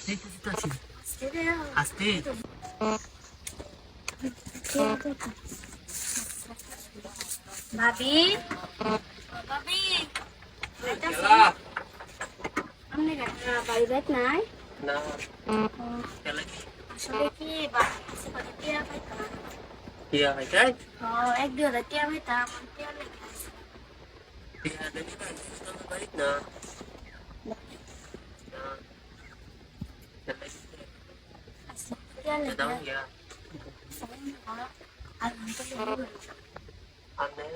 দেখতেছি তো আছি। আস্তে ভাবি ভাবি খেলা আপনি বাড়ি বাইক নাই না খেলা কি আসলে কি বাড়ি টিয়া পাইতাম টিয়া হয় তাই এক দুই হাজার টিয়া পাইতাম টিয়া লেগে আছে টিয়া দেখি না বাড়ি না টিয়া লেগে দাও ইয়া আর আমি তো আনে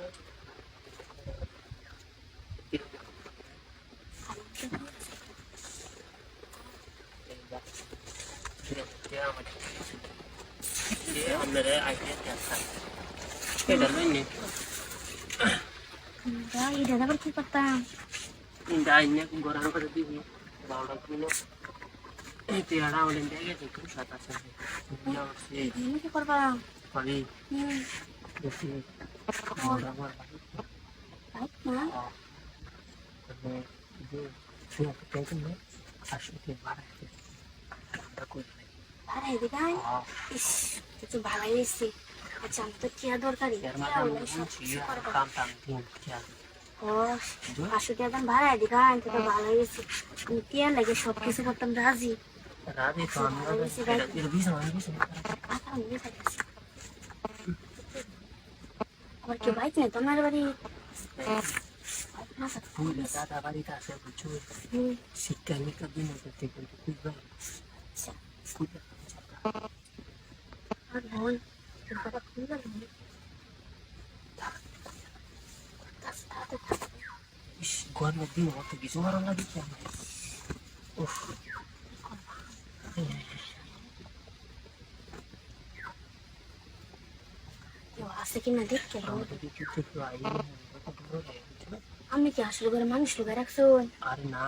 আপনারা আইডিয়া দেখান এটা লইনি এই দাদা আবার কি করতাম ইন্দা আইনে গরান করে দিবি বাউডা কিনো এই পেয়ারা ওলেন জায়গা থেকে সাত আছে কি করবা পারি দেখি বাউডা মার বাইক না মানে যে শুনে দেখেন না আসলে বাড়াইতে আমরা কই ভাড়াই দিগাই ইস কিছু ভাড়াই দিচ্ছি আচ্ছা আমি তো টিয়া দরকারি এর মাথা কাম টাম দিন খেয়াল ও 500 টাকা দাম ভাড়াই দিগাই তো ভালোই গেছে আমি টিয়া লাগে সব কিছু করতাম রাজি রাতে তো আমরা এর বিশ আবার কেউ বাইক নেই তোমার বাড়ি ফুলে দাদা বাড়িতে আসে বুঝছো শিক্ষা নিকা দিন করতে কিন্তু খুঁজবে খুঁজবে আর বোন কথা খুলবে ইস গরমের দিন অত কিছু গরম লাগে কেন উফ আছে কিনা দেখতে আমি কি আসলে করে মানুষ লোক রাখছো আরে না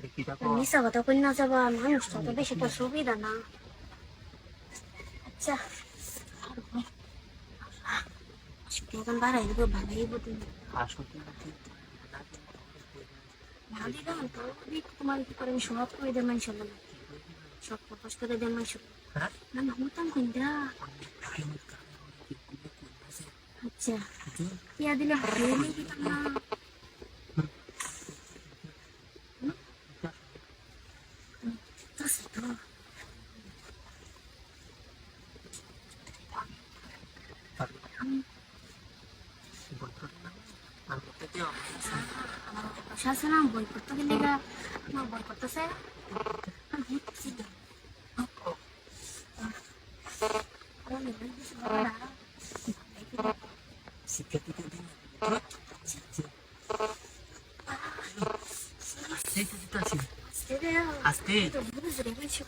দেখি দেখো মিশা কথা কই না যাবা মানুষটা তো বেশি তো সুবিধা না আচ্ছা এখন বাড়াই দেবো ভালোই বুঝি আসলে না দিদা তো তোমার কি করে আমি সব করে দেয় মানুষ না সব প্রকাশ করে দেয় মানুষ হ্যাঁ না না হতাম কোনটা আচ্ছা টিয়া দিলে হারিয়ে নিয়ে দিতাম না শাসনা বই করতে গেলে না বই করতেছে শিক্ষার্থীদের দিন আস্তে আস্তে আস্তে তো বুঝে রেখেছি